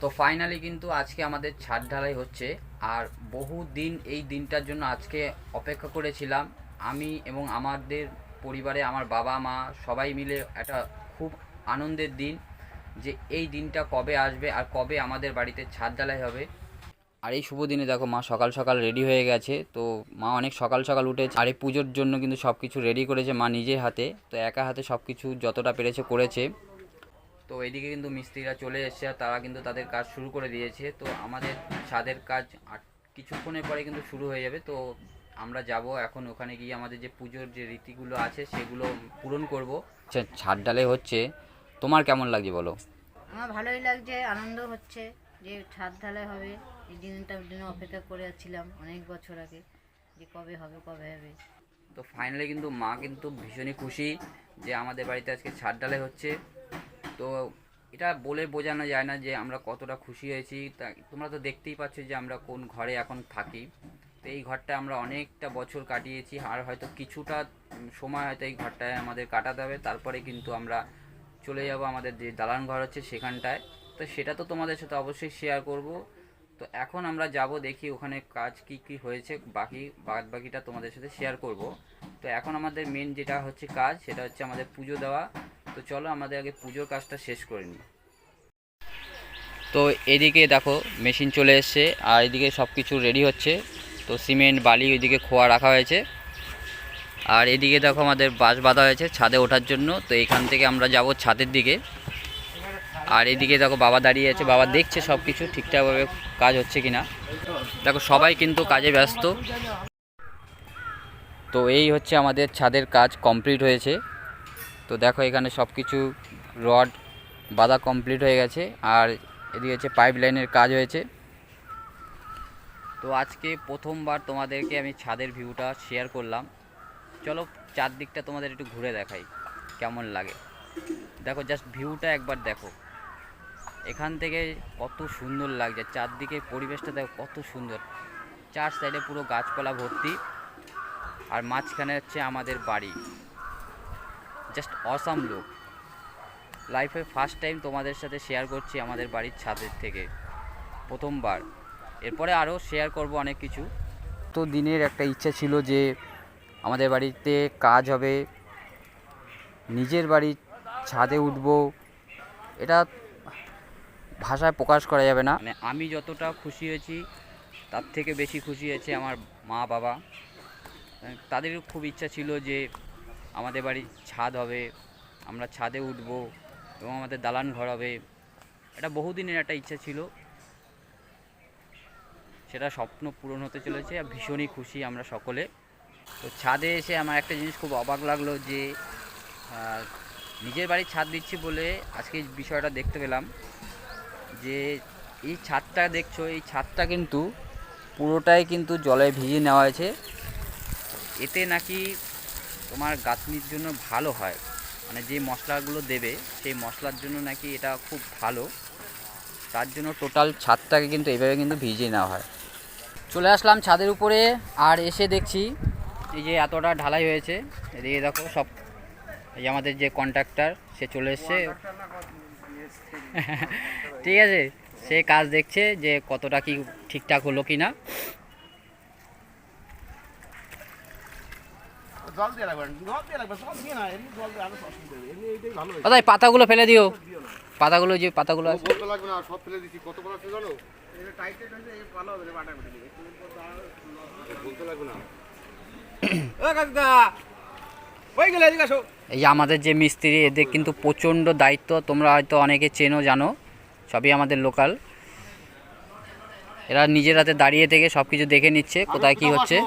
তো ফাইনালি কিন্তু আজকে আমাদের ছাদ ঢালাই হচ্ছে। আর বহু দিন এই দিনটার জন্য আজকে অপেক্ষা করেছিলাম আমি এবং আমাদের পরিবারে আমার বাবা মা সবাই মিলে। একটা খুব আনন্দের দিন যে এই দিনটা কবে আসবে আর কবে আমাদের বাড়িতে ছাদ ঢালাই হবে। আর এই শুভ দিনে দেখো মা সকাল সকাল রেডি হয়ে গেছে। তো মা অনেক সকাল সকাল উঠেছে আর এই পুজোর জন্য কিন্তু সব কিছু রেডি করেছে মা নিজের হাতে। তো একা হাতে সব কিছু যতটা পেরেছে করেছে। তো এদিকে কিন্তু মিস্ত্রিরা চলে এসেছে আর তারা কিন্তু তাদের কাজ শুরু করে দিয়েছে। তো আমাদের ছাদের কাজ আর কিছুক্ষণের পরে কিন্তু শুরু হয়ে যাবে। তো আমরা যাব এখন ওখানে গিয়ে আমাদের যে পুজোর যে রীতিগুলো আছে সেগুলো পূরণ করব। আচ্ছা, ছাদ ঢালাই হচ্ছে, তোমার কেমন লাগছে বলো? আমার ভালোই লাগছে, আনন্দ হচ্ছে যে ছাদ ঢালাই হবে। এই দিনটার জন্য অপেক্ষা করে আছিলাম অনেক বছর আগে, যে কবে হবে কবে হবে। তো ফাইনালি কিন্তু মা কিন্তু ভীষণই খুশি যে আমাদের বাড়িতে আজকে ছাদ ঢালাই হচ্ছে। তো এটা বলে বোঝানো যায় না যে আমরা কতটা খুশি হয়েছি। তা তোমরা তো দেখতেই পাচ্ছ যে আমরা কোন ঘরে এখন থাকি। তো এই ঘরটা আমরা অনেকটা বছর কাটিয়েছি আর হয়তো কিছুটা সময় হয়তো এই ঘরটায় আমাদের কাটাতে হবে। তারপরে কিন্তু আমরা চলে যাব আমাদের যে দালান ঘর হচ্ছে সেখানটায়। তো সেটা তো তোমাদের সাথে অবশ্যই শেয়ার করব। তো এখন আমরা যাব, দেখি ওখানে কাজ কি কি হয়েছে, বাকিটা তোমাদের সাথে শেয়ার করব। তো এখন আমাদের মেন যেটা হচ্ছে কাজ সেটা হচ্ছে আমাদের পুজো দেওয়া। তো চলো আমাদের আগে পুজোর কাজটা শেষ করে নিই। তো এদিকে দেখো মেশিন চলে এসছে আর এদিকে সব কিছু রেডি হচ্ছে। তো সিমেন্ট বালি ওইদিকে খোয়া রাখা হয়েছে আর এদিকে দেখো আমাদের বাঁশ বাঁধা হয়েছে ছাদে ওঠার জন্য। তো এখান থেকে আমরা যাব ছাদের দিকে। আর এদিকে দেখো বাবা দাঁড়িয়ে আছে, বাবা দেখছে সব কিছু ঠিকঠাকভাবে কাজ হচ্ছে কিনা। দেখো সবাই কিন্তু কাজে ব্যস্ত। তো এই হচ্ছে আমাদের ছাদের কাজ কমপ্লিট হয়েছে। তো দেখো এখানে সব কিছু রড বাঁধা কমপ্লিট হয়ে গেছে আর এদিকে হচ্ছে পাইপ লাইনের কাজ হয়েছে। তো আজকে প্রথমবার তোমাদেরকে আমি ছাদের ভিউটা শেয়ার করলাম। চলো চারদিকটা তোমাদের একটু ঘুরে দেখাই কেমন লাগে। দেখো জাস্ট ভিউটা একবার দেখো, এখান থেকে কত সুন্দর লাগছে। চারদিকে পরিবেশটা দেখো কত সুন্দর, চার সাইডে পুরো গাছপালা ভর্তি আর মাঝখানে হচ্ছে আমাদের বাড়ি। Just awesome look. লাইফে ফার্স্ট টাইম তোমাদের সাথে শেয়ার করছি আমাদের বাড়ির ছাদের থেকে, প্রথমবার। এরপরে আরও শেয়ার করব অনেক কিছু। তো দিনের একটা ইচ্ছা ছিল যে আমাদের বাড়িতে কাজ হবে, নিজের বাড়ির ছাদে উঠব। এটা ভাষায় প্রকাশ করা যাবে না। মানে আমি যতটা খুশি হয়েছি তার থেকে বেশি খুশি হয়েছে আমার মা বাবা। তাদেরও খুব ইচ্ছা ছিল যে আমাদের বাড়ির ছাদ হবে, আমরা ছাদে উঠব এবং আমাদের দালান ঘর হবে। এটা বহুদিনের একটা ইচ্ছা ছিল, সেটা স্বপ্ন পূরণ হতে চলেছে আর ভীষণই খুশি আমরা সকলে। তো ছাদে এসে আমার একটা জিনিস খুব অবাক লাগলো যে নিজের বাড়ির ছাদ দিচ্ছি বলে আজকে এই বিষয়টা দেখতে পেলাম যে এই ছাদটা দেখছো, এই ছাদটা কিন্তু পুরোটাই কিন্তু জলে ভিজিয়ে নেওয়া হয়েছে। এতে নাকি তোমার গাঁথনির জন্য ভালো হয়, মানে যে মশলাগুলো দেবে সেই মশলার জন্য নাকি এটা খুব ভালো। তার জন্য টোটাল ছাদটাকে কিন্তু এইভাবে কিন্তু ভিজিয়ে নেওয়া হয়। চলে আসলাম ছাদের উপরে আর এসে দেখছি এই যে এতটা ঢালাই হয়েছে। এদিকে দেখো সব, এই আমাদের যে কন্ট্রাক্টর সে চলে এসছে ঠিক আছে, সে কাজ দেখছে যে কতটা কি ঠিকঠাক হলো কি না। দাদা পাতাগুলো ফেলে দিও, পাতাগুলো যে পাতাগুলো আছে এই যে আমাদের যে মিস্ত্রি, এদের কিন্তু প্রচণ্ড দায়িত্ব। তোমরা হয়তো অনেকে চেনো জানো, সবই আমাদের লোকাল। এরা নিজের হাতে দাঁড়িয়ে থেকে সব কিছু দেখে নিচ্ছে কোথায় কি হচ্ছে।